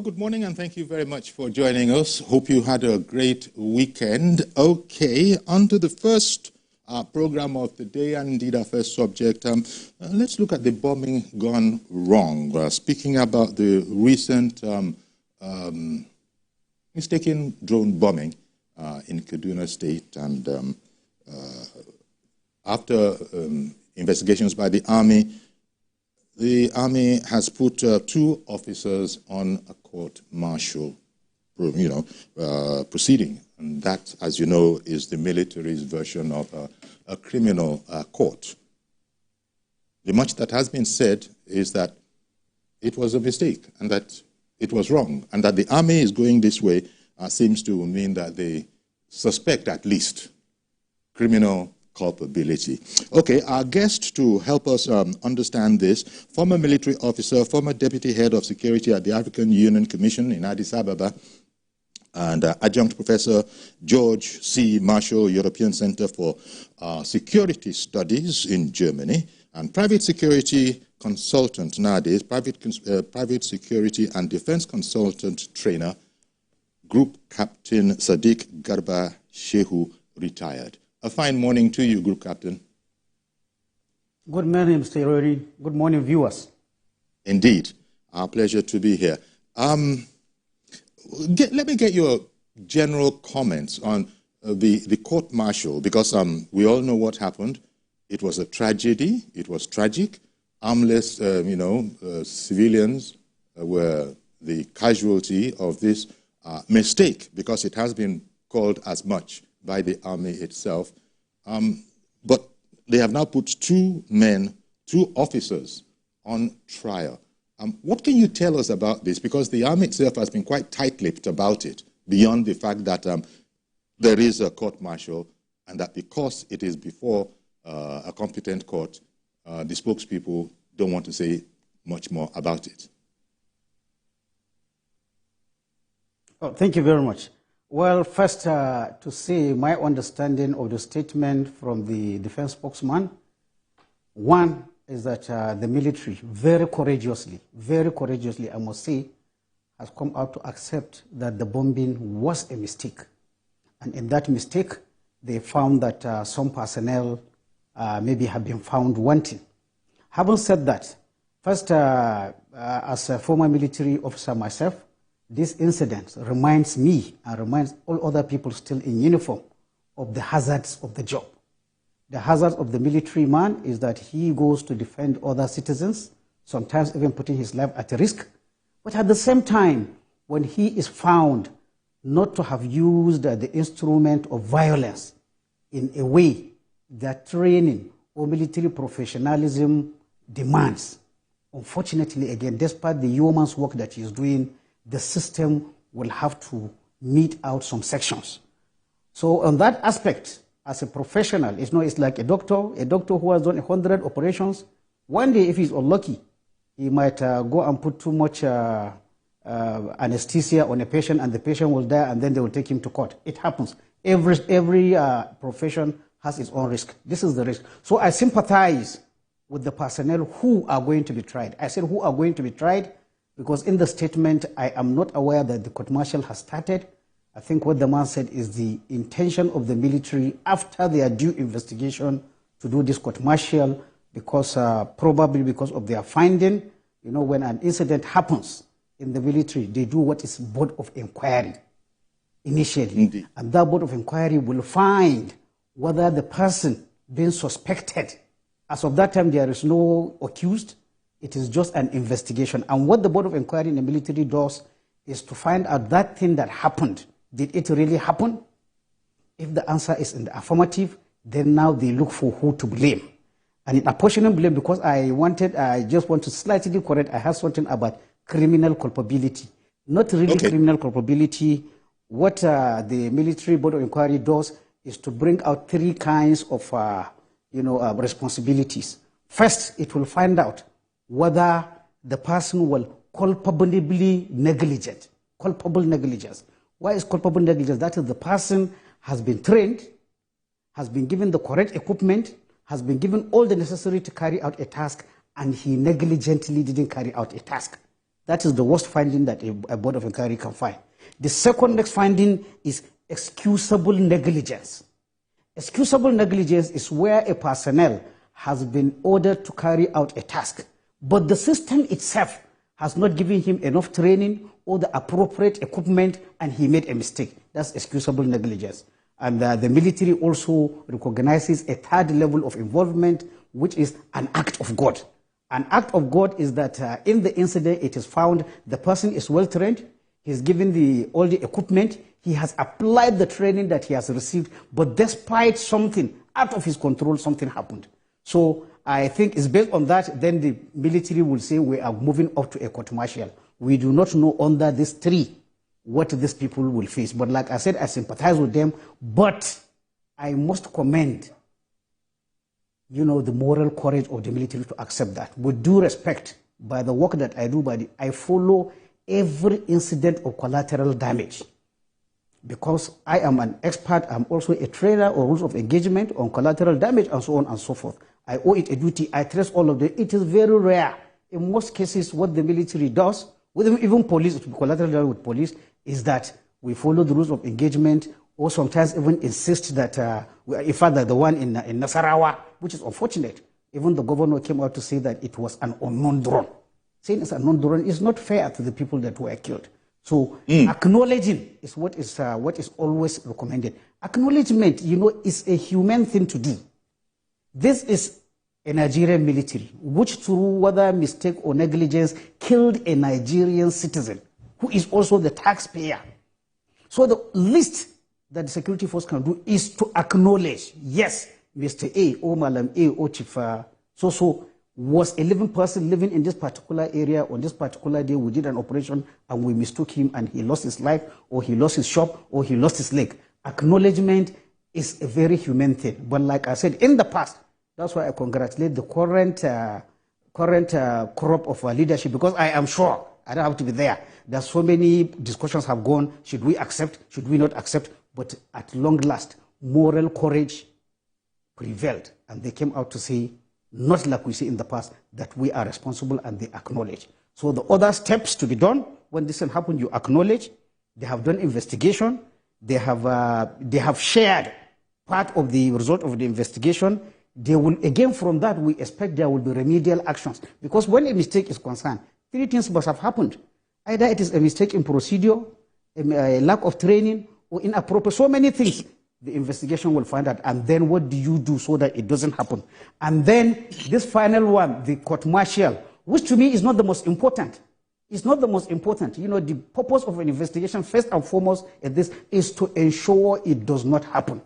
Well, good morning and thank you very much for joining us. Hope you had a great weekend. Okay, on to the first program of the day and indeed our first subject. Let's look at the bombing gone wrong. Speaking about the recent mistaken drone bombing in Kaduna State, and after investigations by the Army has put 2 officers on a court-martial, proceeding, and that, as you know, is the military's version of a criminal court. The much that has been said is that it was a mistake and that it was wrong, and that the Army is going this way seems to mean that they suspect at least criminal culpability. Okay, our guest to help us understand this, former military officer, former deputy head of security at the African Union Commission in Addis Ababa, and adjunct professor George C. Marshall, European Center for Security Studies in Germany, and private security consultant nowadays, private security and defense consultant trainer, Group Captain Sadiq Garba Shehu, retired. A fine morning to you, Group Captain. Good morning, Mr. Rory. Good morning, viewers. Indeed. Our pleasure to be here. Let me get your general comments on the court-martial, because we all know what happened. It was a tragedy. It was tragic. Armless, civilians were the casualty of this mistake, because it has been called as much by the Army itself. But they have now put 2 officers on trial. What can you tell us about this? Because the Army itself has been quite tight-lipped about it, beyond the fact that there is a court-martial, and that because it is before a competent court, the spokespeople don't want to say much more about it. Oh, thank you very much. Well, first, to say my understanding of the statement from the defense spokesman, one is that the military very courageously, I must say, has come out to accept that the bombing was a mistake. And in that mistake, they found that some personnel maybe have been found wanting. Having said that, first, as a former military officer myself, this incident reminds me and reminds all other people still in uniform of the hazards of the job. The hazard of the military man is that he goes to defend other citizens, sometimes even putting his life at risk. But at the same time, when he is found not to have used the instrument of violence in a way that training or military professionalism demands, unfortunately, again, despite the yeoman's work that he is doing, the system will have to meet out some sections. So on that aspect, as a professional, it's like a doctor who has done 100 operations. One day, if he's unlucky, he might go and put too much anesthesia on a patient, and the patient will die, and then they will take him to court. It happens. Every profession has its own risk. This is the risk. So I sympathize with the personnel who are going to be tried. I said who are going to be tried, because in the statement, I am not aware that the court-martial has started. I think what the man said is the intention of the military after their due investigation to do this court-martial, because probably because of their finding, when an incident happens in the military, they do what is board of inquiry initially. Indeed. And that board of inquiry will find whether the person being suspected, as of that time there is no accused, it is just an investigation. And what the board of inquiry in the military does is to find out that thing that happened. Did it really happen? If the answer is in the affirmative, then now they look for who to blame. And in apportioning blame, because I just want to slightly correct, I have something about criminal culpability. Not really criminal culpability. What the military board of inquiry does is to bring out 3 kinds of responsibilities. First, it will find out whether the person will culpably negligent. Culpable negligence. Why is culpable negligence? That is, the person has been trained, has been given the correct equipment, has been given all the necessary to carry out a task, and he negligently didn't carry out a task. That is the worst finding that a board of inquiry can find. The second next finding is excusable negligence. Excusable negligence is where a personnel has been ordered to carry out a task, but the system itself has not given him enough training or the appropriate equipment, and he made a mistake. That's excusable negligence. And the military also recognizes a third level of involvement, which is an act of God. An act of God is that in the incident, it is found the person is well trained, he's given all the equipment, he has applied the training that he has received, but despite something out of his control, something happened. So I think it's based on that, then the military will say we are moving up to a court-martial. We do not know under these three what these people will face. But like I said, I sympathize with them, but I must commend, the moral courage of the military to accept that. With due respect, by the work that I do, I follow every incident of collateral damage. Because I am an expert, I'm also a trainer on rules of engagement on collateral damage and so on and so forth. I owe it a duty, I trace all of them. It is very rare. In most cases, what the military does, with even police, collateral damage with police, is that we follow the rules of engagement, or sometimes even insist that, in fact, the one in Nasarawa, which is unfortunate, even the governor came out to say that it was an unknown drone. Saying it's an unknown drone is not fair to the people that were killed. So acknowledging is what is always recommended. Acknowledgement, is a human thing to do. This is a Nigerian military, which through whether mistake or negligence killed a Nigerian citizen, who is also the taxpayer. So the least that the security force can do is to acknowledge, yes, Mr. A or Malam A or Chief so was a living person living in this particular area on this particular day. We did an operation and we mistook him and he lost his life, or he lost his shop, or he lost his leg. Acknowledgement is a very human thing. But like I said, in the past, that's why I congratulate the current crop of leadership, because I am sure, I don't have to be there, that so many discussions have gone, should we accept, should we not accept? But at long last, moral courage prevailed, and they came out to say, not like we say in the past, that we are responsible, and they acknowledge. So the other steps to be done, when this happened, you acknowledge, they have done investigation, they have shared part of the result of the investigation. They will, again from that, we expect there will be remedial actions. Because when a mistake is concerned, three things must have happened. Either it is a mistake in procedure, a lack of training, or inappropriate, so many things. The investigation will find out, and then what do you do so that it doesn't happen? And then this final one, the court-martial, which to me is not the most important. It's not the most important. The purpose of an investigation, first and foremost, is to ensure it does not happen.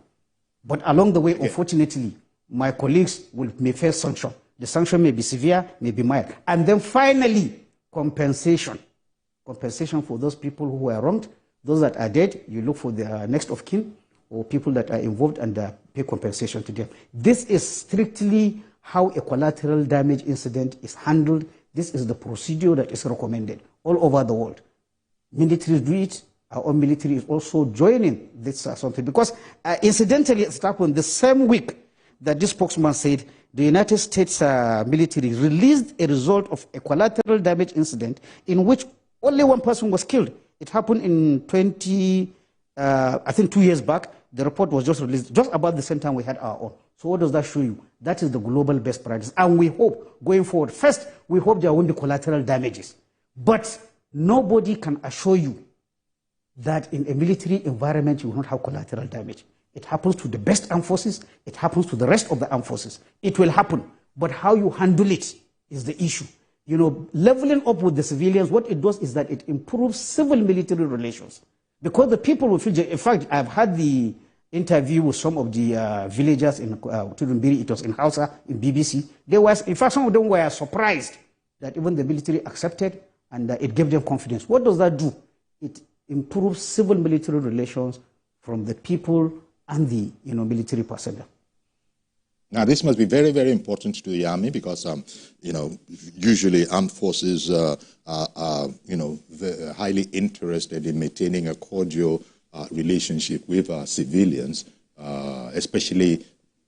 But along the way, unfortunately, my colleagues may face sanction. The sanction may be severe, may be mild. And then finally, compensation. Compensation for those people who were wronged. Those that are dead, you look for the next of kin, or people that are involved, and pay compensation to them. This is strictly how a collateral damage incident is handled. This is the procedure that is recommended all over the world. Militaries do it. Our own military is also joining this something. Because incidentally, it happened the same week that this spokesman said the United States military released a result of a collateral damage incident in which only one person was killed. It happened in I think 2 years back. The report was just released just about the same time we had our own. So what does that show you? That is the global best practice. And we hope, going forward, first, we hope there won't be collateral damages. But nobody can assure you that in a military environment you will not have collateral damage. It happens to the best armed forces. It happens to the rest of the armed forces. It will happen. But how you handle it is the issue. Leveling up with the civilians, what it does is that it improves civil-military relations. Because the people will feel, in fact, I've had the interview with some of the villagers in Tudumbiri, it was in Hausa, in BBC. In fact, some of them were surprised that even the military accepted, and it gave them confidence. What does that do? It improves civil-military relations from the people and the military personnel. Now, this must be very, very important to the army because, usually armed forces are highly interested in maintaining a cordial relationship with civilians, especially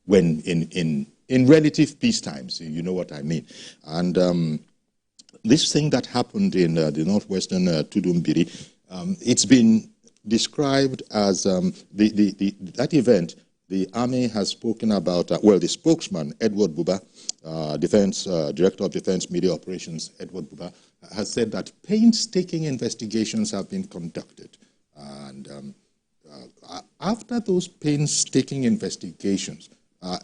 when in relative peace times, you know what I mean. And this thing that happened in the northwestern Tudumbiri, it's been described as that event. The army has spoken about, well, the spokesman, Edward Buba, Director of Defense Media Operations, Edward Buba, has said that painstaking investigations have been conducted. And after those painstaking investigations,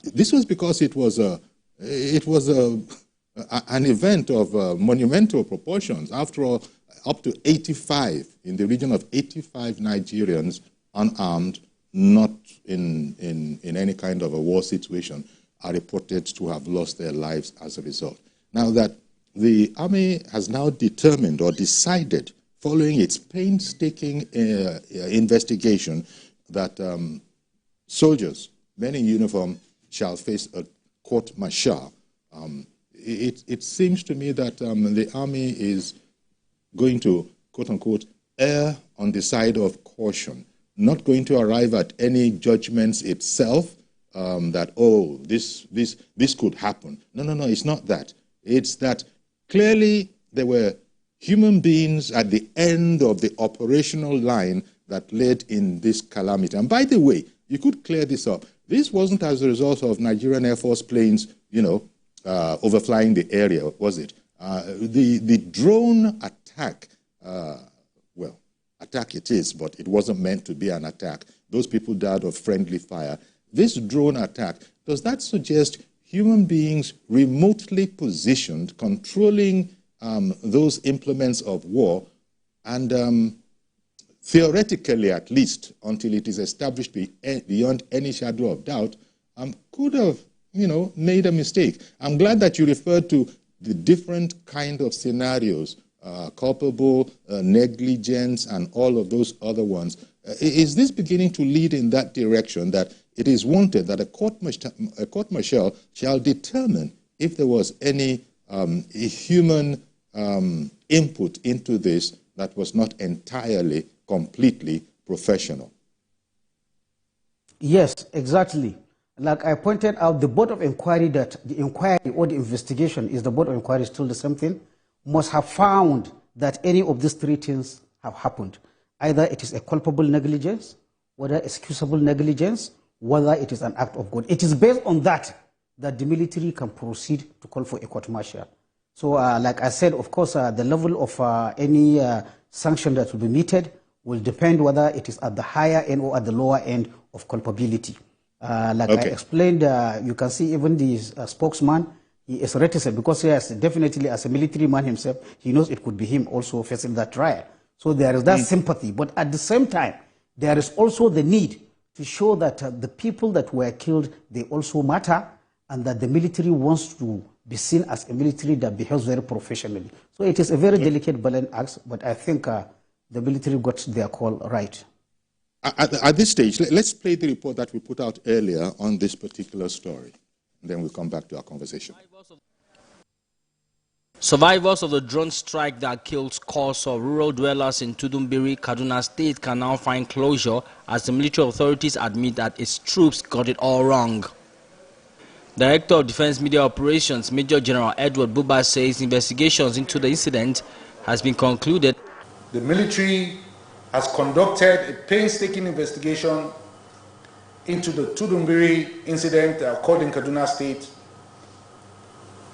this was because it was an event of monumental proportions. After all, up to 85, in the region of 85 Nigerians, unarmed, not in any kind of a war situation, are reported to have lost their lives as a result. Now that the army has now determined or decided, following its painstaking investigation, that soldiers, men in uniform, shall face a court-martial, it seems to me that the army is going to, quote-unquote, err on the side of caution, not going to arrive at any judgments itself that, oh, this could happen. No, it's not that. It's that clearly there were human beings at the end of the operational line that led in this calamity. And by the way, you could clear this up. This wasn't as a result of Nigerian Air Force planes, overflying the area, was it? The drone attack, attack it is, but it wasn't meant to be an attack. Those people died of friendly fire. This drone attack, does that suggest human beings remotely positioned, controlling those implements of war, and theoretically at least, until it is established beyond any shadow of doubt, could have, made a mistake? I'm glad that you referred to the different kind of scenarios, culpable, negligence, and all of those other ones. Is this beginning to lead in that direction, that it is wanted that a court-martial shall determine if there was any human input into this that was not entirely, completely professional? Yes, exactly. Like I pointed out, the board of inquiry, that the inquiry or the investigation is the board of inquiry, still the same thing, must have found that any of these three things have happened. Either it is a culpable negligence, whether excusable negligence, whether it is an act of God. It is based on that the military can proceed to call for a court-martial. So like I said, of course, the level of any sanction that will be meted will depend whether it is at the higher end or at the lower end of culpability. Like I explained, you can see even the spokesman, he is reticent because, yes, definitely as a military man himself, he knows it could be him also facing that trial. So there is that sympathy. But at the same time, there is also the need to show that the people that were killed, they also matter, and that the military wants to be seen as a military that behaves very professionally. So it is a very delicate balance act, but I think the military got their call right. At this stage, let's play the report that we put out earlier on this particular story. And then we'll come back to our conversation. Survivors of the drone strike that killed scores of rural dwellers in Tudumbiri, Kaduna State can now find closure as the military authorities admit that its troops got it all wrong. Director of Defense Media Operations, Major General Edward Buba, says investigations into the incident has been concluded. The military has conducted a painstaking investigation into the Tudumbiri incident that occurred in Kaduna State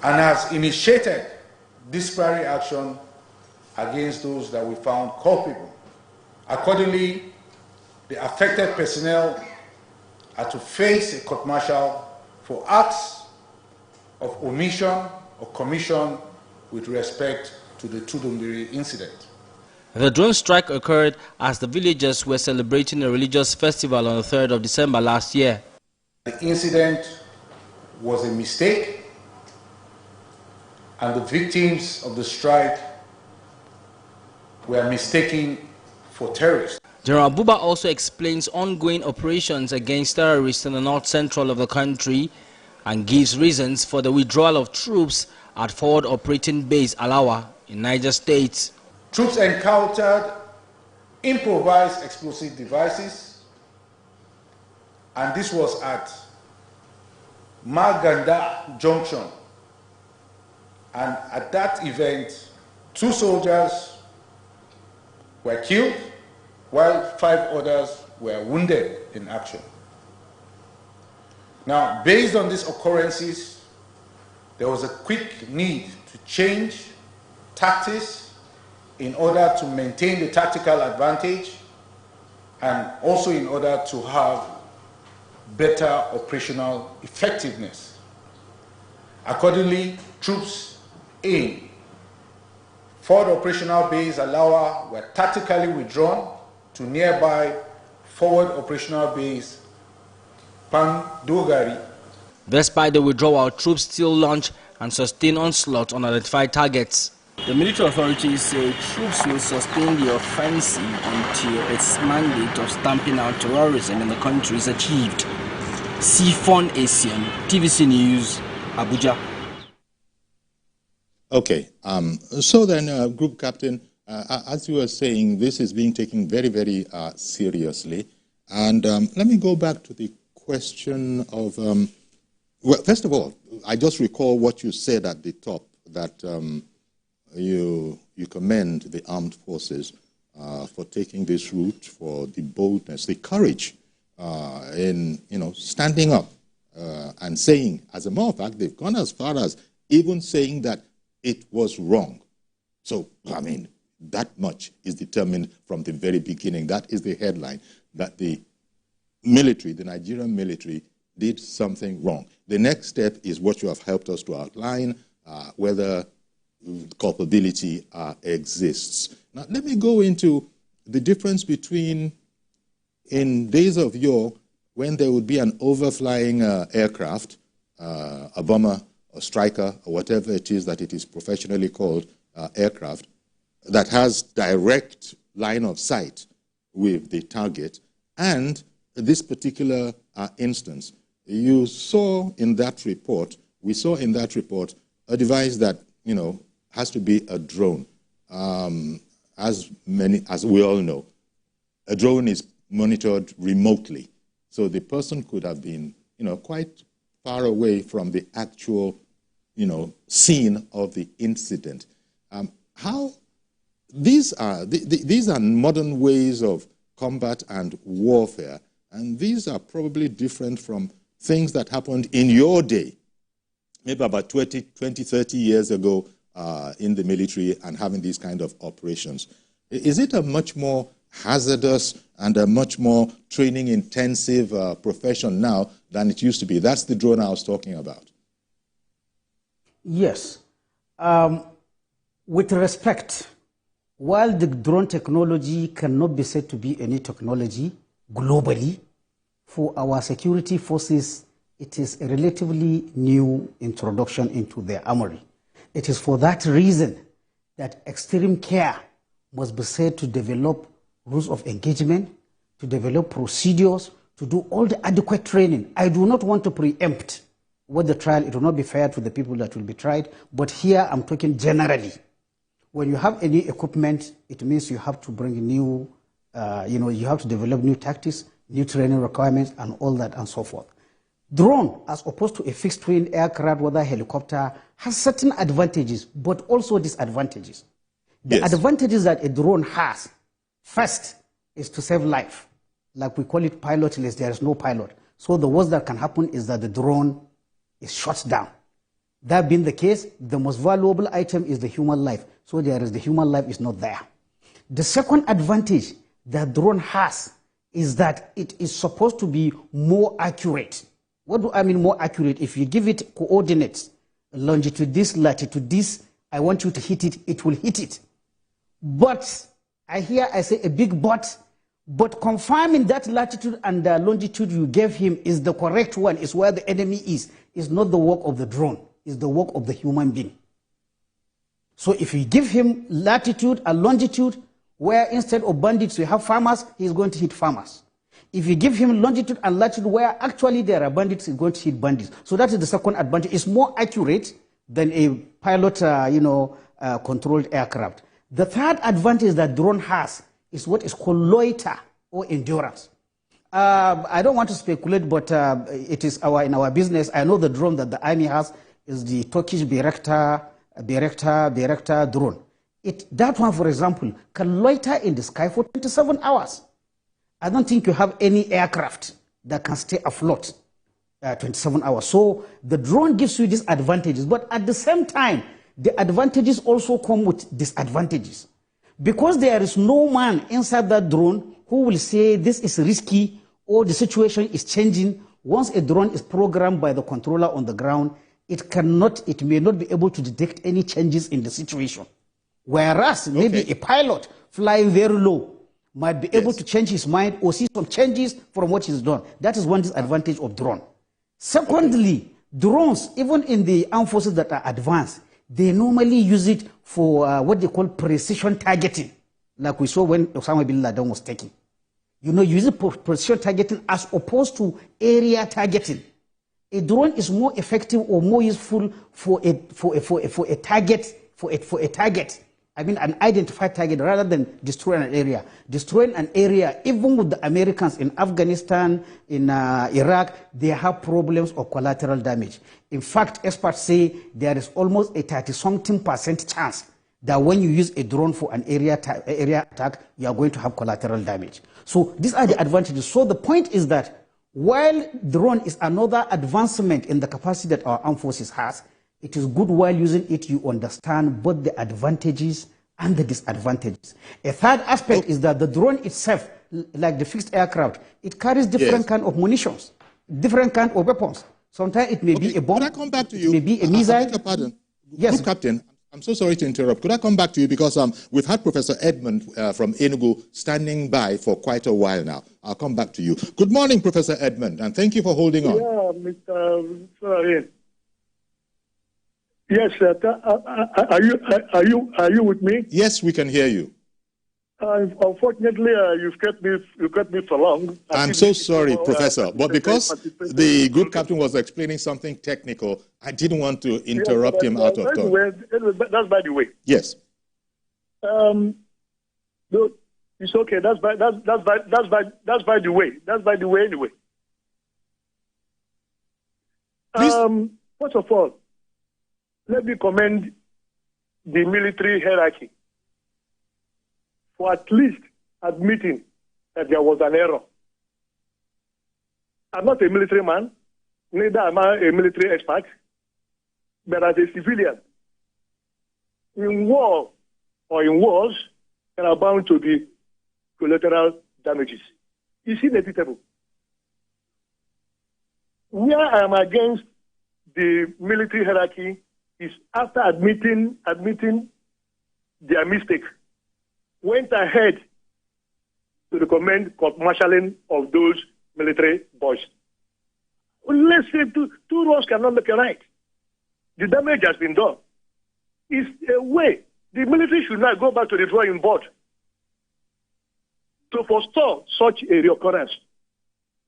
and has initiated disciplinary action against those that we found culpable. Accordingly, the affected personnel are to face a court-martial for acts of omission or commission with respect to the Tudumbiri incident. The drone strike occurred as the villagers were celebrating a religious festival on the 3rd of December last year. The incident was a mistake, and the victims of the strike were mistaken for terrorists. General Buba also explains ongoing operations against terrorists in the north central of the country and gives reasons for the withdrawal of troops at Forward Operating Base Alawa in Niger State. Troops encountered improvised explosive devices, and this was at Maganda Junction. And at that event, 2 soldiers were killed, while 5 others were wounded in action. Now, based on these occurrences, there was a quick need to change tactics in order to maintain the tactical advantage and also in order to have better operational effectiveness. Accordingly, troops in Forward Operational Base Alawa were tactically withdrawn to nearby Forward Operational Base Pandogari. Despite the withdrawal, troops still launch and sustain onslaught on identified targets. The military authorities say troops will sustain the offensive until its mandate of stamping out terrorism in the country is achieved. Sifon Asian, TVC News, Abuja. Okay, so then, Group Captain, as you were saying, this is being taken very, very seriously. And let me go back to the question of, well, first of all, I just recall what you said at the top, that you commend the armed forces for taking this route, for the boldness, the courage in, standing up and saying, as a matter of fact, they've gone as far as even saying that it was wrong. So, I mean, that much is determined from the very beginning. That is the headline, that the military, the Nigerian military, did something wrong. The next step is what you have helped us to outline, whether culpability exists. Now, let me go into the difference between, in days of yore, when there would be an overflying aircraft, a bomber, a striker, or whatever it is that it is professionally called, aircraft, that has direct line of sight with the target, and this particular instance, you saw in that report, we saw in that report, a device that, has to be a drone. As we all know, a drone is monitored remotely. So the person could have been, quite far away from the actual, scene of the incident. These are modern ways of combat and warfare, and these are probably different from things that happened in your day, maybe about 20, 30 years ago in the military and having these kind of operations. Is it a much more hazardous and a much more training-intensive profession now than it used to be? That's the drone I was talking about. Yes. With respect, while the drone technology cannot be said to be any technology globally, for our security forces, it is a relatively new introduction into their armory. It is for that reason that extreme care must be said to develop rules of engagement, to develop procedures, to do all the adequate training. I do not want to preempt what the trial, it will not be fair to the people that will be tried, but here I'm talking generally. When you have any equipment, it means you have to bring new, you have to develop new tactics, new training requirements, and all that and so forth. Drone, as opposed to a fixed-wing aircraft, whether helicopter, has certain advantages, but also disadvantages. The advantages that a drone has, first, is to save life. Like we call it pilotless, there is no pilot. So the worst that can happen is that the drone is shot down. That being the case, the most valuable item is the human life. So the human life is not there. The second advantage that drone has is that it is supposed to be more accurate. What do I mean more accurate? If you give it coordinates, longitude this, latitude this, I want you to hit it, it will hit it. But I say a big but confirming that latitude and the longitude you gave him is the correct one, is where the enemy is not the work of the drone, it's the work of the human being. So if you give him latitude and longitude, where instead of bandits we have farmers, he's going to hit farmers. If you give him longitude and latitude where actually there are bandits, he's going to hit bandits. So that is the second advantage. It's more accurate than a pilot, controlled aircraft. The third advantage that drone has is what is called loiter or endurance. I don't want to speculate, but it is in our business. I know the drone that the army has is the Turkish Bayraktar drone. that one, for example, can loiter in the sky for 27 hours. I don't think you have any aircraft that can stay afloat 27 hours. So the drone gives you these advantages, but at the same time, the advantages also come with disadvantages. Because there is no man inside that drone who will say this is risky or the situation is changing. Once a drone is programmed by the controller on the ground, it may not be able to detect any changes in the situation. Whereas maybe a pilot flying very low might be able to change his mind or see some changes from what he's done. That is one disadvantage of drone. Secondly, drones, even in the armed forces that are advanced, they normally use it for what they call precision targeting, like we saw when Osama bin Laden was taken. You know, use it for precision targeting as opposed to area targeting. A drone is more effective or more useful for a target. I mean, an identified target rather than destroying an area. Destroying an area, even with the Americans in Afghanistan, in Iraq, they have problems of collateral damage. In fact, experts say there is almost a 30-something% chance that when you use a drone for an area attack, you are going to have collateral damage. So these are the advantages. So the point is that while drone is another advancement in the capacity that our armed forces has, it is good while using it, you understand both the advantages and the disadvantages. A third aspect is that the drone itself, like the fixed aircraft, it carries different kind of munitions, different kind of weapons. Sometimes it may be a bomb. Could I come back to you? It may be a missile. I beg your pardon. Yes. Group Captain, I'm so sorry to interrupt. Could I come back to you? Because we've had Professor Edmund from Enugu standing by for quite a while now. I'll come back to you. Good morning, Professor Edmund, and thank you for holding on. Yeah, Mr. Sorry. Yes, are you with me? Yes, we can hear you. Unfortunately, you kept me for long. I'm so sorry, Professor, but because the group captain was explaining something technical, I didn't want to interrupt him out of turn. That's by the way. Yes. No, it's okay. That's by the way. That's by the way anyway. Please. First of all, let me commend the military hierarchy for at least admitting that there was an error. I'm not a military man, neither am I a military expert, but as a civilian, in war or in wars, there are bound to be collateral damages. It's inevitable. Where I am against the military hierarchy is after admitting their mistake, went ahead to recommend court-martialing of those military boys. Let's say two wrongs cannot make a right. The damage has been done. It's a way. The military should not go back to the drawing board to forestall such a reoccurrence.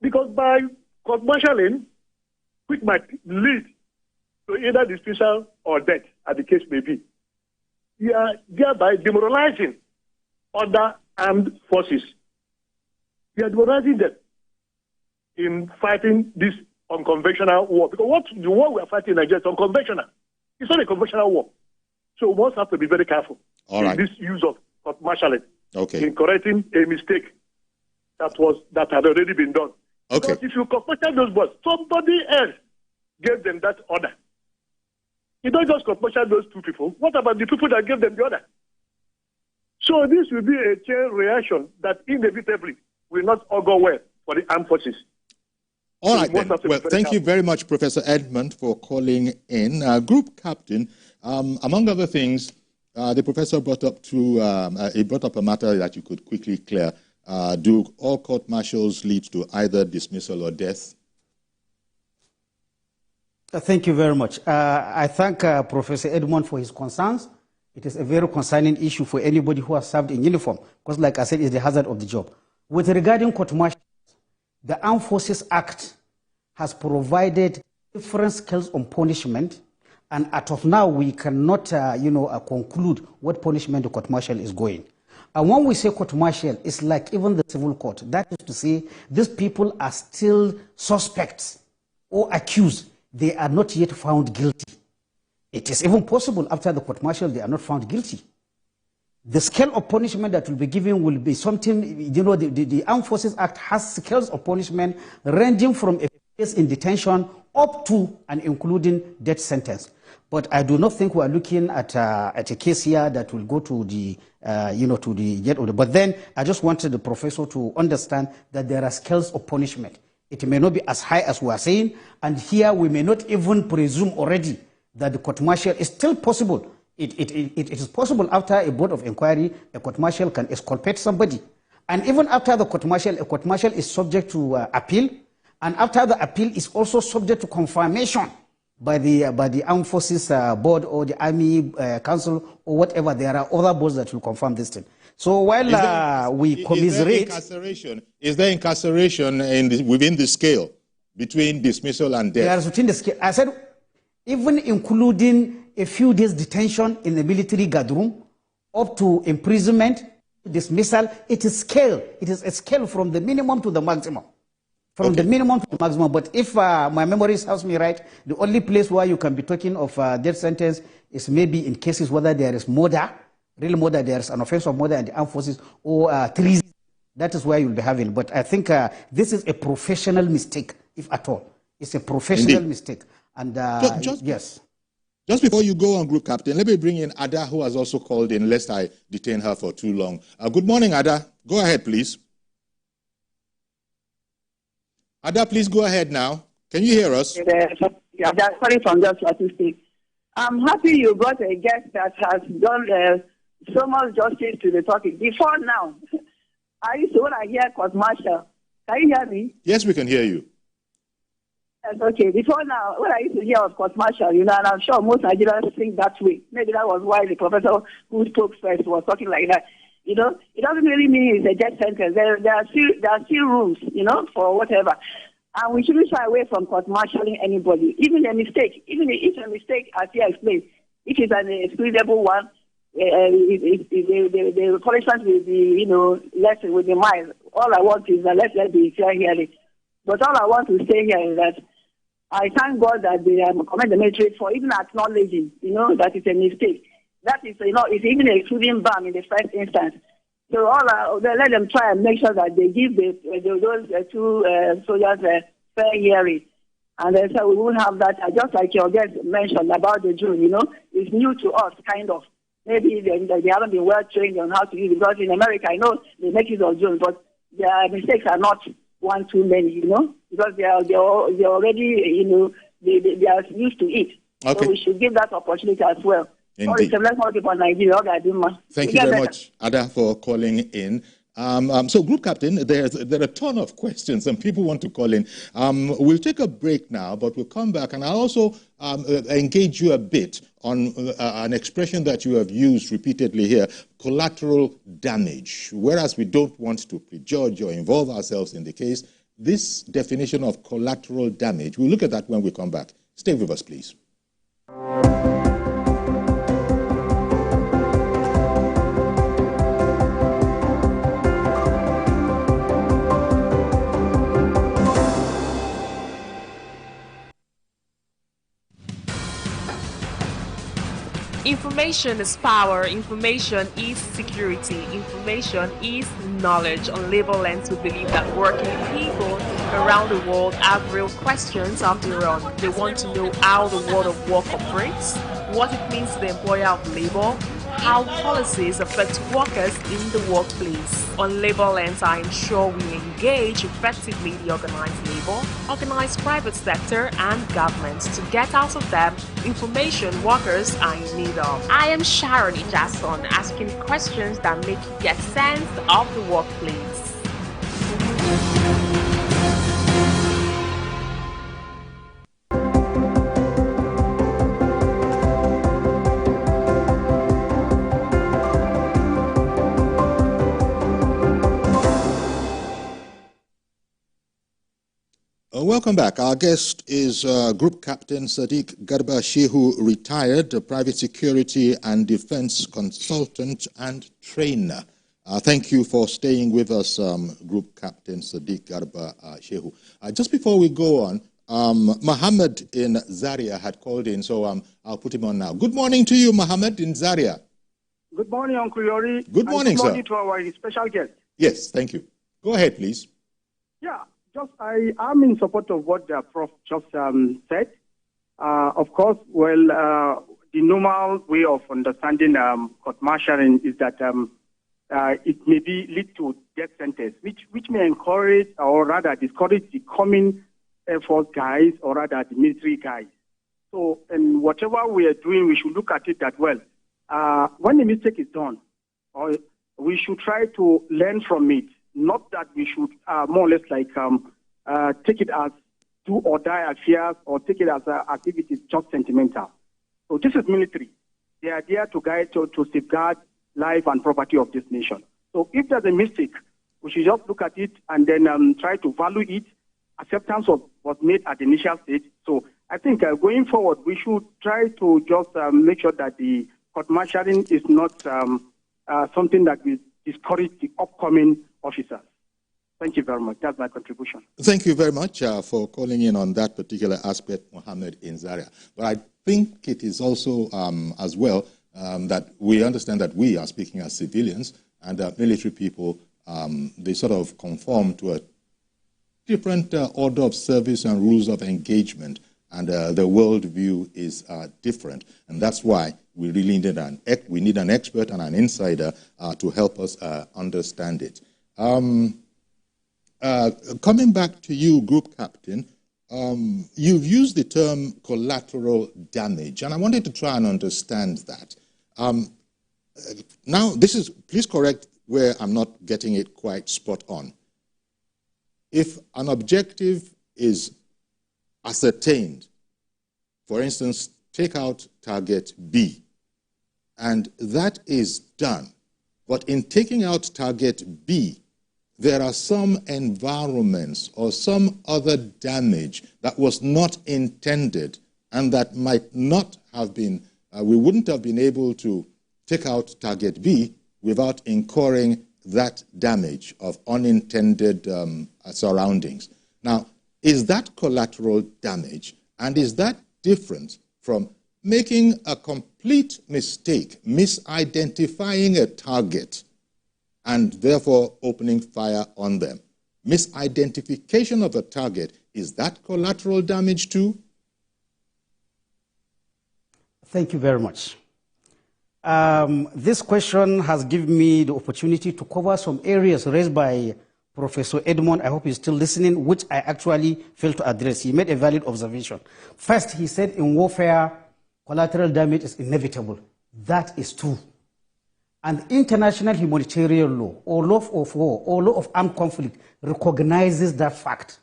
Because by court-martialing, which might lead to either dismissal or death, as the case may be, you are thereby demoralizing other armed forces. You are demoralizing them in fighting this unconventional war. Because the war we are fighting in Nigeria is unconventional. It's not a conventional war. So we must have to be very careful in this use of court-martialing in correcting a mistake that had already been done. Because if you court-martial those boys, somebody else gave them that order. You don't just court-martial those two people. What about the people that gave them the order? So this will be a chain reaction that inevitably will not augur well for the armed forces. All right, then. Well, thank you very much, Professor Edmund, for calling in. Group Captain, among other things, the professor brought up a matter that you could quickly clear. Do all court-martials lead to either dismissal or death? Thank you very much. I thank Professor Edmund for his concerns. It is a very concerning issue for anybody who has served in uniform, because like I said, it's the hazard of the job. With regarding court-martials, the Armed Forces Act has provided different scales on punishment, and as of now, we cannot, conclude what punishment the court-martial is going. And when we say court-martial, it's like even the civil court. That is to say, these people are still suspects or accused. They are not yet found guilty. It is even possible after the court-martial they are not found guilty. The scale of punishment that will be given will be something, you know, the Armed Forces Act has scales of punishment ranging from a case in detention up to and including death sentence. But I do not think we are looking at a case here that will go to the, to the jet order. But then I just wanted the professor to understand that there are scales of punishment. It may not be as high as we are saying, and here we may not even presume already that the court-martial is still possible. It is possible after a board of inquiry, a court-martial can exculpate somebody. And even after the court-martial, a court-martial is subject to appeal, and after the appeal is also subject to confirmation by the Armed Forces Board or the Army Council or whatever. There are other boards that will confirm this thing. So while we commiserate... Is there incarceration within the scale between dismissal and death? There is within the scale. I said, even including a few days detention in the military guard room, up to imprisonment, dismissal, it is scale. It is a scale from the minimum to the maximum. From the minimum to the maximum. But if my memory serves me right, the only place where you can be talking of death sentence is maybe in cases whether there is murder, real murder, there is an offense of murder in the armed forces, or treason. That is where you'll be having. But I think this is a professional mistake, if at all. It's a professional mistake. And yes. Just before you go on, Group Captain, let me bring in Ada, who has also called in, lest I detain her for too long. Good morning, Ada. Go ahead, please. Ada, please go ahead now. Can you hear us? Yeah, sorry from just statistics. I'm happy you got a guest that has done so much justice to the topic. Before now, when I hear court-martial, can you hear me? Yes, we can hear you. Yes, okay. Before now, when I used to hear of court-martial, and I'm sure most Nigerians think that way. Maybe that was why the professor who spoke first was talking like that. It doesn't really mean it's a death sentence. There are still rules, for whatever. And we shouldn't shy away from court-martialing anybody. Even a mistake, if a mistake, as he explained, if it's an excusable one, the punishment will be, less with the mind. All I want is that let be fair hearing. But all I want to say here is that I thank God that they commend the military for even acknowledging, that it's a mistake. That is, it's even excluding ban in the first instance. So let them try and make sure that they give those two soldiers fair hearing. And then so we won't have that, just like your guest mentioned about the drone, it's new to us, kind of. Maybe they haven't been well trained on how to use it, because in America, I know they make use of drones, but their mistakes are not one too many, because they are already, they are used to it. Okay. So we should give that opportunity as well. Indeed. Thank you very much, Ada, for calling in. So, Group Captain, there are a ton of questions and people want to call in. We'll take a break now, but we'll come back, and I'll also engage you a bit on an expression that you have used repeatedly here, collateral damage. Whereas we don't want to prejudge or involve ourselves in the case, this definition of collateral damage, we'll look at that when we come back. Stay with us, please. Information is power, information is security, information is knowledge. On Labor Lens, we believe that working people around the world have real questions of their own. They want to know how the world of work operates, what it means to the employer of labor, how policies affect workers in the workplace. On Labor Lens, I ensure we engage effectively the organized labor, organized private sector, and government to get out of them information workers are in need of. I am Sharon Ijason, asking questions that make you get sense of the workplace. Welcome back. Our guest is Group Captain Sadiq Garba Shehu, retired private security and defense consultant and trainer. Thank you for staying with us, Group Captain Sadiq Garba Shehu. Just before we go on, Mohammed in Zaria had called in, so I'll put him on now. Good morning to you, Mohammed in Zaria. Good morning, Uncle Yori. Good morning, sir. Good morning sir. to our special guest. Yes, thank you. Go ahead, please. Yeah, I am in support of what the Prof just said. Of course, well, the normal way of understanding court-martialing is that it may lead to death sentence, which may encourage or rather discourage the coming Air Force guys or rather the military guys. So, and whatever we are doing, we should look at it that well. When a mistake is done, we should try to learn from it. Not that we should more or less like take it as do or die affairs or take it as activities just sentimental. So this is military. They are there to guide, to safeguard life and property of this nation. So if there's a mistake, we should just look at it and then try to value it. Acceptance was made at the initial stage. So I think going forward, we should try to just make sure that the court-martialing is not something that will discourage the upcoming officers. Thank you very much. That's my contribution. Thank you very much for calling in on that particular aspect, Mohammed in Zaria. But I think it is also as well that we understand that we are speaking as civilians and military people, they sort of conform to a different order of service and rules of engagement, and the worldview is different. And that's why we really need an expert and an insider to help us understand it. Coming back to you, Group Captain, you've used the term collateral damage, and I wanted to try and understand that. Now, please correct where I'm not getting it quite spot on. If an objective is ascertained, for instance, take out target B, and that is done, but in taking out target B, there are some environments or some other damage that was not intended and that might not have been, we wouldn't have been able to take out target B without incurring that damage of unintended surroundings. Now, is that collateral damage, and is that different from making a complete mistake, misidentifying a target, and therefore opening fire on them? Misidentification of a target, is that collateral damage too? Thank you very much. This question has given me the opportunity to cover some areas raised by Professor Edmond. I hope he's still listening, which I actually failed to address. He made a valid observation. First, he said in warfare, collateral damage is inevitable. That is true. And international humanitarian law, or law of war, or law of armed conflict recognizes that fact.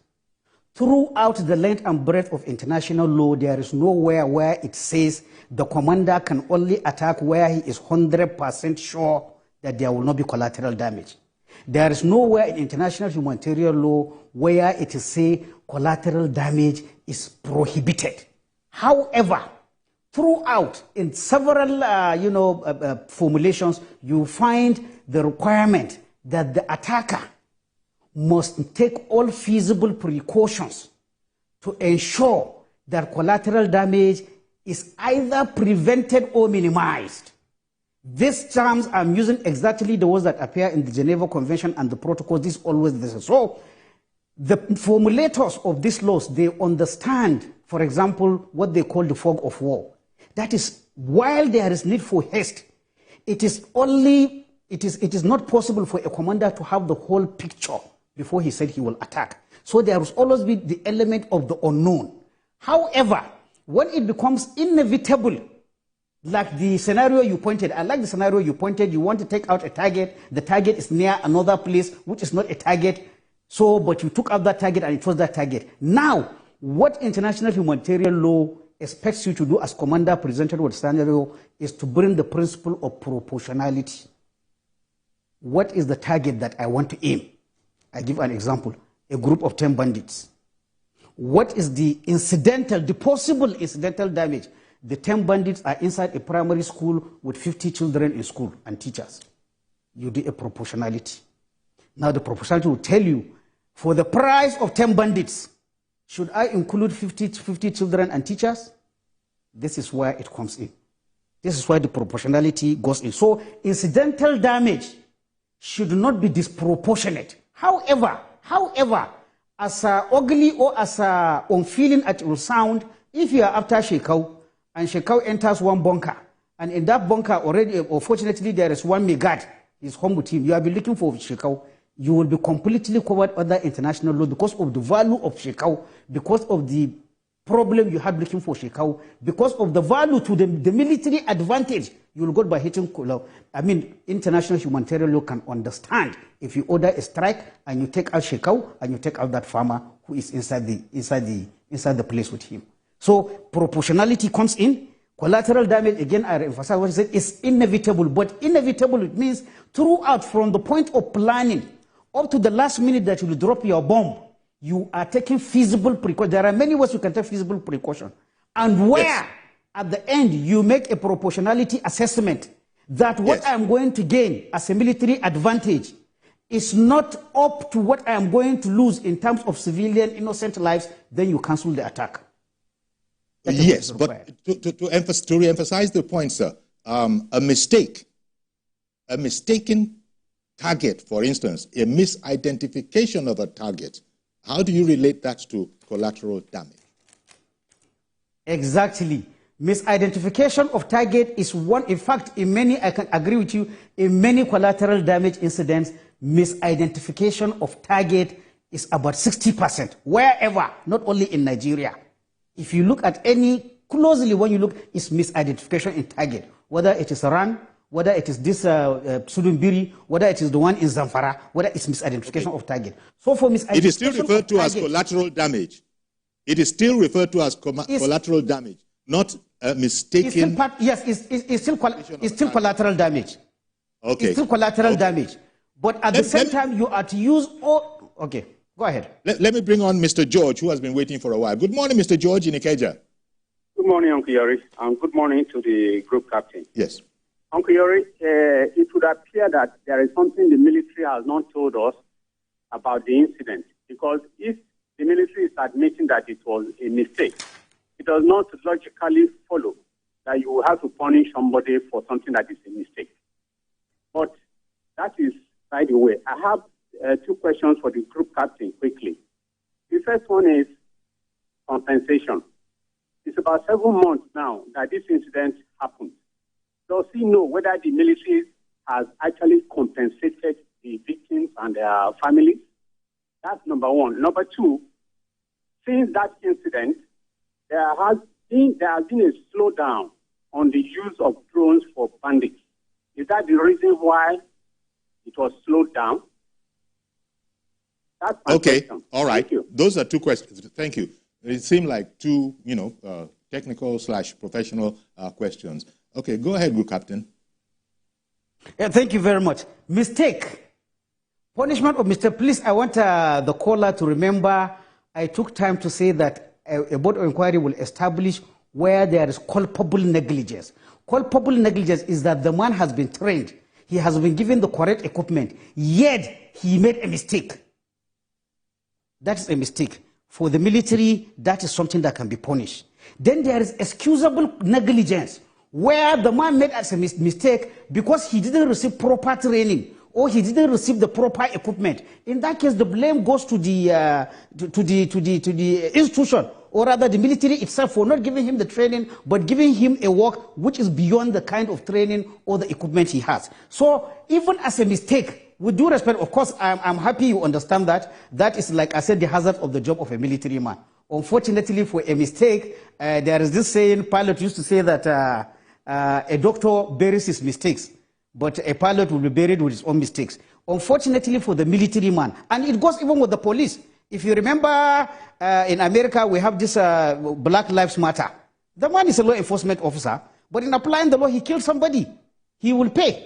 Throughout the length and breadth of international law, there is nowhere where it says the commander can only attack where he is 100% sure that there will not be collateral damage. There is nowhere in international humanitarian law where it is say collateral damage is prohibited. However, throughout, in several formulations, you find the requirement that the attacker must take all feasible precautions to ensure that collateral damage is either prevented or minimized. These terms, I'm using exactly the words that appear in the Geneva Convention and the protocols. This is always this. So the formulators of these laws, they understand, for example, what they call the fog of war. That is, while there is need for haste, it is not possible for a commander to have the whole picture before he said he will attack. So there will always be the element of the unknown. However, when it becomes inevitable, like the scenario you pointed, I like the scenario you pointed, you want to take out a target, the target is near another place, which is not a target, but you took out that target and it was that target. Now, what international humanitarian law expects you to do as commander presented with scenario is to bring the principle of proportionality. What is the target that I want to aim? I give an example, a group of 10 bandits. What is the possible incidental damage? The 10 bandits are inside a primary school with 50 children in school and teachers. You do a proportionality. Now the proportionality will tell you, for the price of 10 bandits, should I include 50 children and teachers? This is where it comes in. This is why the proportionality goes in. So incidental damage should not be disproportionate. However, as ugly or as unfeeling as it will sound, if you are after Shekau and Shekau enters one bunker, and in that bunker already, unfortunately, there is one Megad, he's home with him, you have been looking for Shekau, you will be completely covered under international law because of the value of Shekau, because of the problem you have looking for Shekau, because of the value to the military advantage, you will go by hitting law. I mean, international humanitarian law can understand if you order a strike and you take out Shekau and you take out that farmer who is inside the place with him. So proportionality comes in. Collateral damage, again, I emphasize what I said, is inevitable. But inevitable, it means throughout, from the point of planning up to the last minute that you will drop your bomb, you are taking feasible precaution. There are many ways you can take feasible precaution. And where, at the end, you make a proportionality assessment that what I am going to gain as a military advantage is not up to what I am going to lose in terms of civilian innocent lives, then you cancel the attack. Yes, but to re-emphasize the point, sir, a mistaken target, for instance, a misidentification of a target, how do you relate that to collateral damage? Exactly. Misidentification of target is one, in fact, in many, I can agree with you, in many collateral damage incidents, misidentification of target is about 60%, wherever, not only in Nigeria. If you look at any, closely when you look, it's misidentification in target, whether it is Iran, whether it is this Sudumbiri, whether it is the one in Zamfara, whether it's misidentification of target. So for misidentification it is still referred to as collateral damage. It is still referred to as collateral damage, not mistaken. It's still collateral damage. Okay. It's still collateral damage. But at the same time, you are to use all... Okay, go ahead. Let me bring on Mr. George, who has been waiting for a while. Good morning, Mr. George in Ikeja. Good morning, Uncle Yori, and good morning to the group captain. Yes. Uncle Yori, it would appear that there is something the military has not told us about the incident, because if the military is admitting that it was a mistake, it does not logically follow that you will have to punish somebody for something that is a mistake. But that is by the way. I have two questions for the group captain quickly. The first one is compensation. It's about 7 months now that this incident happened. Does he know whether the military has actually compensated the victims and their families? That's number one. Number two, since that incident, there has been a slowdown on the use of drones for bandits. Is that the reason why it was slowed down? That's my question. All right. Thank you. Those are two questions. Thank you. It seemed like two, technical/professional questions. Okay, go ahead, Group Captain. Yeah, thank you very much. Mistake. Punishment of mistake. Please, I want the caller to remember I took time to say that a board of inquiry will establish where there is culpable negligence. Culpable negligence is that the man has been trained, he has been given the correct equipment, yet he made a mistake. That is a mistake. For the military, that is something that can be punished. Then there is excusable negligence, where the man made a mistake because he didn't receive proper training or he didn't receive the proper equipment. In that case, the blame goes to the institution, or rather the military itself, for not giving him the training, but giving him a work which is beyond the kind of training or the equipment he has. So even as a mistake, with due respect, of course, I'm happy you understand that. That is, like I said, the hazard of the job of a military man. Unfortunately, for a mistake, there is this saying, pilot used to say that a doctor buries his mistakes, but a pilot will be buried with his own mistakes. Unfortunately for the military man, and it goes even with the police. If you remember, in America, we have this Black Lives Matter. The man is a law enforcement officer, but in applying the law, he killed somebody. He will pay.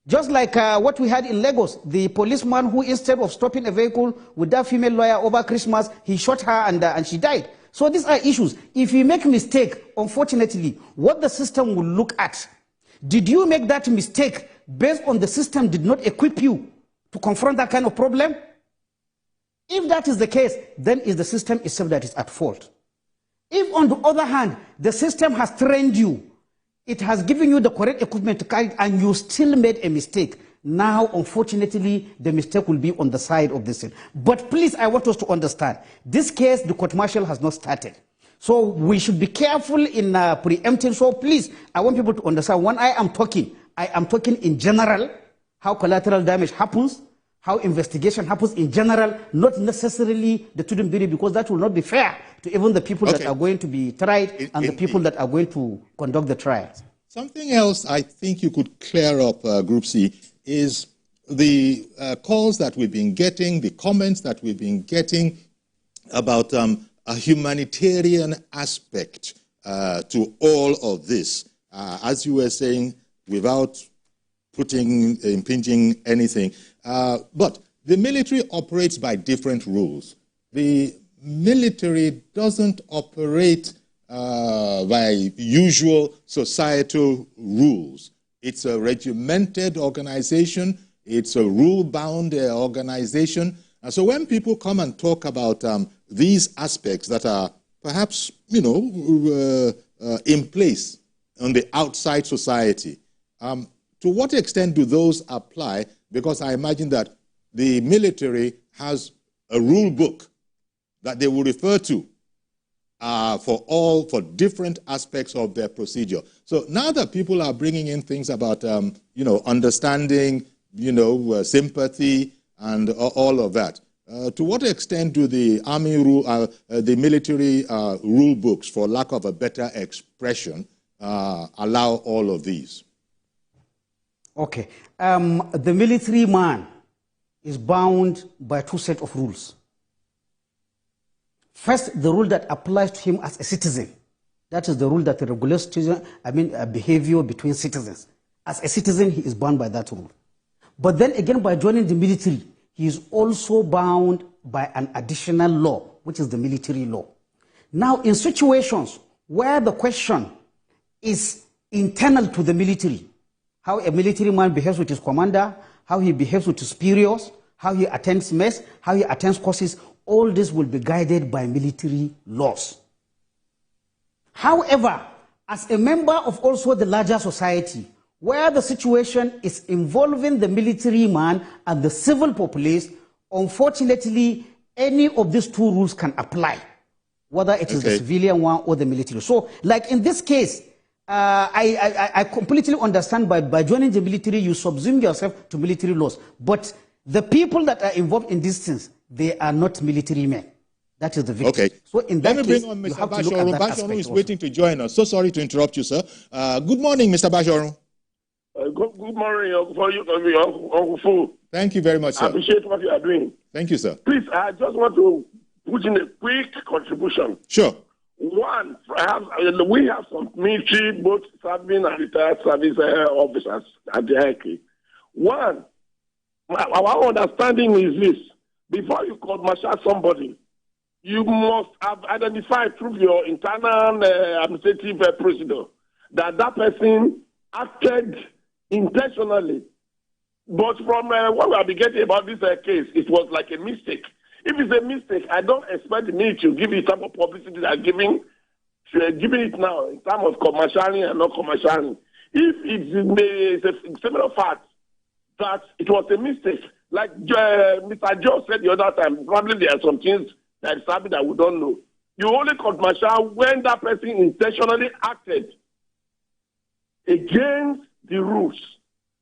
Just like what we had in Lagos, the policeman who, instead of stopping a vehicle with that female lawyer over Christmas, he shot her and she died. So these are issues. If you make a mistake, unfortunately, what the system will look at, did you make that mistake based on the system did not equip you to confront that kind of problem? If that is the case, then it's the system itself that is at fault. If, on the other hand, the system has trained you it has given you the correct equipment to carry it, and you still made a mistake. Now, unfortunately, the mistake will be on the side of this thing. But please, I want us to understand, this case, the court-martial has not started. So we should be careful in preempting. So please, I want people to understand, when I am talking in general, how collateral damage happens, how investigation happens in general, not necessarily the Tudunbiri, because that will not be fair to even the people that are going to be tried and the people that are going to conduct the trials. Something else I think you could clear up, Group C, is the calls that we've been getting, the comments that we've been getting about a humanitarian aspect to all of this. As you were saying, without impinging anything. But the military operates by different rules. The military doesn't operate by usual societal rules. It's a regimented organization. It's a rule-bound organization. And so when people come and talk about these aspects that are perhaps, in place on the outside society, to what extent do those apply? Because I imagine that the military has a rule book that they will refer to for different aspects of their procedure. So now that people are bringing in things about, understanding, sympathy and all of that, to what extent do the the military rule books, for lack of a better expression, allow all of these? Okay. The military man is bound by two sets of rules. First, the rule that applies to him as a citizen. That is the rule that regulates behavior between citizens. As a citizen, he is bound by that rule. But then again, by joining the military, he is also bound by an additional law, which is the military law. Now, in situations where the question is internal to the military, how a military man behaves with his commander, how he behaves with his superiors, how he attends mess, how he attends courses, all this will be guided by military laws. However, as a member of also the larger society, where the situation is involving the military man and the civil populace, unfortunately, any of these two rules can apply, whether it is the civilian one or the military. So, like in this case, I completely understand by joining the military, you subsume yourself to military laws. But the people that are involved in these things, they are not military men. That is the victim. Okay. So in that case, bring on Mr. Bashoru. Bashoru is waiting to join us. So sorry to interrupt you, sir. Good morning, Mr. Bashoru. Good morning for you, Uncle Fu. Thank you very much, sir. I appreciate what you are doing. Thank you, sir. Please, I just want to put in a quick contribution. Sure. One, perhaps we have some military, both serving and retired service officers at the hierarchy. One, our understanding is this: before you court-martial somebody, you must have identified through your internal administrative procedure that that person acted intentionally. But from what we have been getting about this case, it was like a mistake. If it's a mistake, I don't expect the military to give it the type of publicity they're giving it now in terms of commercialing and not commercialing. If it's a similar fact that it was a mistake, like Mr. Joe said the other time, probably there are some things that is happening that we don't know. You only court-martial when that person intentionally acted against the rules.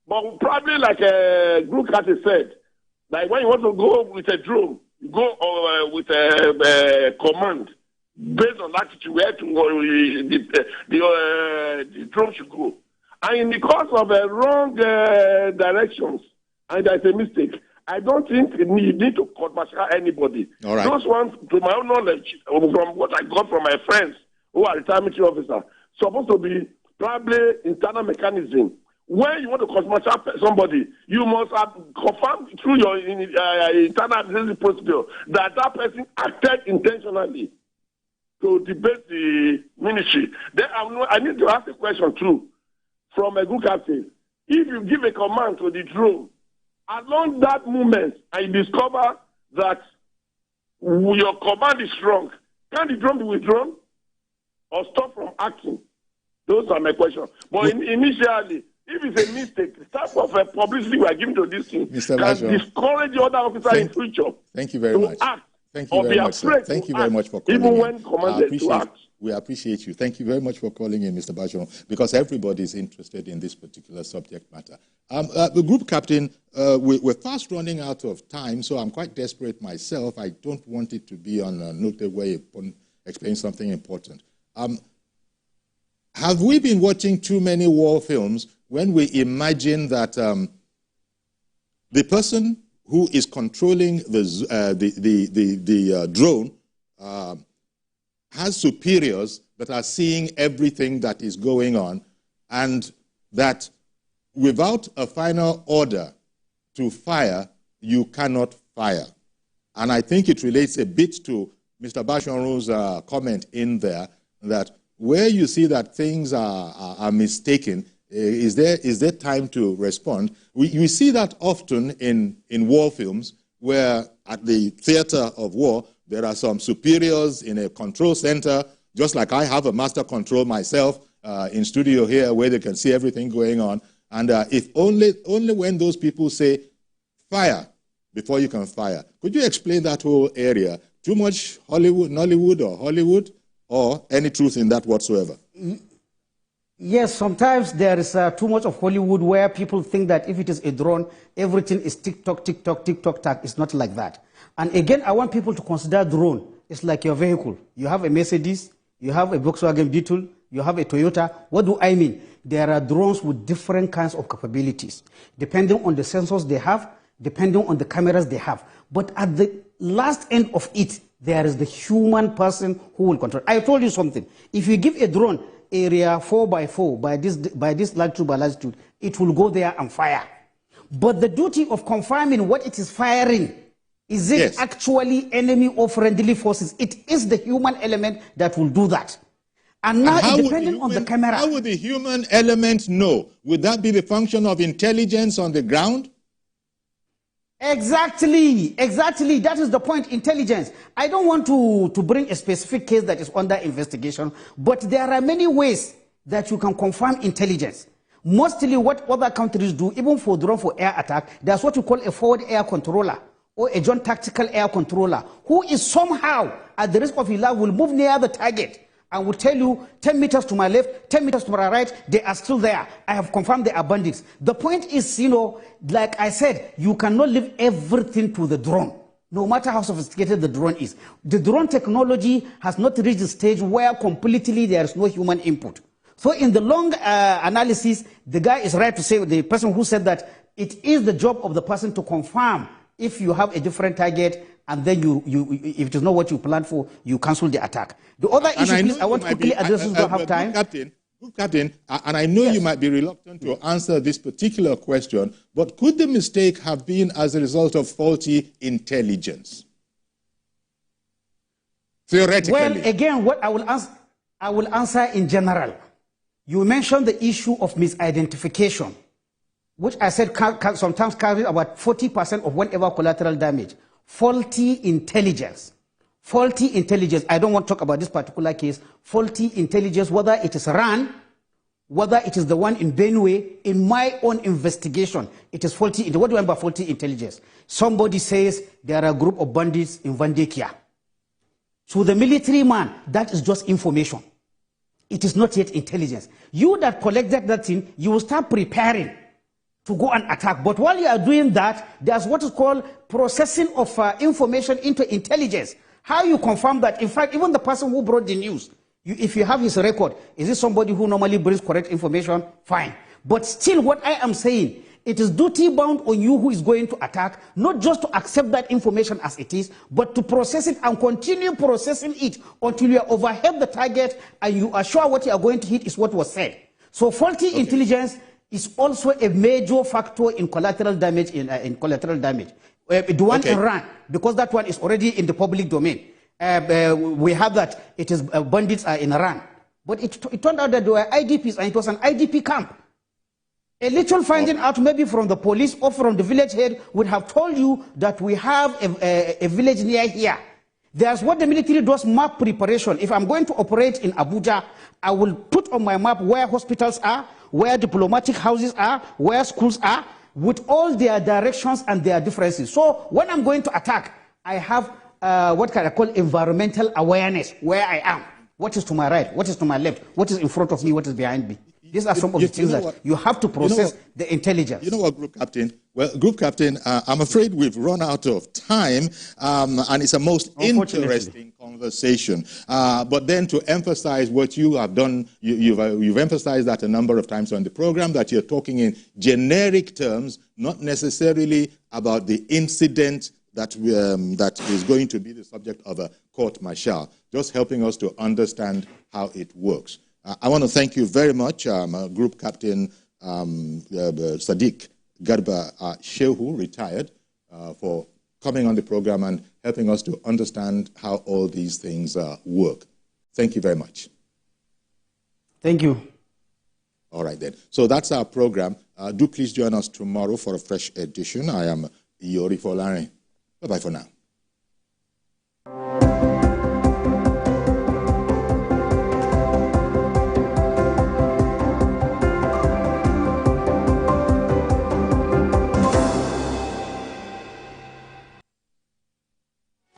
But probably like Group Captain said, like when you want to go with a drone, you go with a command based on latitude where the drone should go. And in the course of wrong directions, and there's a mistake, I don't think you need to court-martial anybody. All right. Those ones, to my own knowledge, from what I got from my friends who are retired military officers, supposed to be probably internal mechanism. When you want to court-martial somebody, you must have confirmed through your internal administrative procedure that that person acted intentionally to debate the ministry. Then I need to ask a question too from a Group Captain. If you give a command to the drone, along that moment, and you discover that your command is wrong, can the drone be withdrawn or stop from acting? Those are my questions. But initially, if it's a mistake, the type of publicity we are giving to this thing Mr. can Bashir, discourage the other officers in future. Thank you very much. Act. Thank you very much, sir. Thank you very much for calling even in. when commanded to act. We appreciate you. Thank you very much for calling in, Mr. Bashir, because everybody is interested in this particular subject matter. The group captain, we're fast running out of time, so I'm quite desperate myself. I don't want it to be on a noted way explain something important. Have we been watching too many war films when we imagine that the person who is controlling the drone has superiors that are seeing everything that is going on, and that without a final order to fire, you cannot fire? And I think it relates a bit to Mr. Basharu's comment in there, that where you see that things are mistaken, is there time to respond? We see that often in war films, where at the theater of war, there are some superiors in a control center, just like I have a master control myself in studio here, where they can see everything going on. And if only when those people say, fire, before you can fire. Could you explain that whole area? Too much Nollywood or Hollywood, or any truth in that whatsoever? Yes, sometimes there is too much of Hollywood, where people think that if it is a drone, everything is tick-tock, tick-tock, tick-tock, tack. It's not like that. And again, I want people to consider drone. It's like your vehicle. You have a Mercedes, you have a Volkswagen Beetle, you have a Toyota. What do I mean? There are drones with different kinds of capabilities, depending on the sensors they have, depending on the cameras they have. But at the last end of it, there is the human person who will control. I told you something. If you give a drone area 4x4 by this latitude by latitude, it will go there and fire. But the duty of confirming what it is firing, is it actually enemy or friendly forces? It is the human element that will do that. And now, depending on the camera. How would the human element know? Would that be the function of intelligence on the ground? Exactly. That is the point, intelligence. I don't want to bring a specific case that is under investigation, but there are many ways that you can confirm intelligence. Mostly what other countries do, even for drone for air attack, there's what you call a forward air controller or a joint tactical air controller, who is somehow, at the risk of his life, will move near the target and will tell you 10 meters to my left, 10 meters to my right, they are still there. I have confirmed they are bandits. The point is, like I said, you cannot leave everything to the drone, no matter how sophisticated the drone is. The drone technology has not reached the stage where completely there is no human input. So in the long analysis, the guy is right to say, the person who said that, it is the job of the person to confirm if you have a different target, and then if it is not what you planned for, you cancel the attack. The other issue, please, I want to quickly address this, don't have time. Captain, and I know you might be reluctant to answer this particular question, but could the mistake have been as a result of faulty intelligence? Theoretically. Well, again, what I will answer in general. You mentioned the issue of misidentification, which I said sometimes carries about 40% of whatever collateral damage. Faulty intelligence. Faulty intelligence. I don't want to talk about this particular case. Faulty intelligence, whether it is RAN, whether it is the one in Benue, in my own investigation, it is faulty. What do I mean by faulty intelligence? Somebody says there are a group of bandits in Vandekia. To the military man, that is just information. It is not yet intelligence. You that collected that thing, you will start preparing to go and attack. But while you are doing that, there's what is called processing of information into intelligence. How you confirm that? In fact, even the person who brought the news, if you have his record, is it somebody who normally brings correct information? Fine. But still, what I am saying, it is duty bound on you who is going to attack, not just to accept that information as it is, but to process it and continue processing it until you overhead the target and you are sure what you are going to hit is what was said. So faulty intelligence is also a major factor in collateral damage. The one in Iran, because that one is already in the public domain. We have that it is bandits are in Iran, but it turned out that there were IDPs and it was an IDP camp. A little finding out maybe from the police or from the village head would have told you that we have a village near here. There's what the military does, map preparation. If I'm going to operate in Abuja, I will put on my map where hospitals are, where diplomatic houses are, where schools are, with all their directions and their differences. So when I'm going to attack, I have what can I call environmental awareness, where I am. What is to my right? What is to my left? What is in front of me? What is behind me? These are some of the things that you have to process the intelligence. You know what, Group Captain? Well, Group Captain, I'm afraid we've run out of time, and it's a most interesting conversation. But then to emphasize what you have done, you've emphasized that a number of times on the program, that you're talking in generic terms, not necessarily about the incident that is going to be the subject of a court-martial, just helping us to understand how it works. I want to thank you very much, Group Captain Sadiq Garba Shehu, retired, for coming on the program and helping us to understand how all these things work. Thank you very much. Thank you. All right, then. So that's our program. Do please join us tomorrow for a fresh edition. I am Iyori Folare. Bye-bye for now.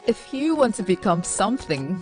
If you want to become something,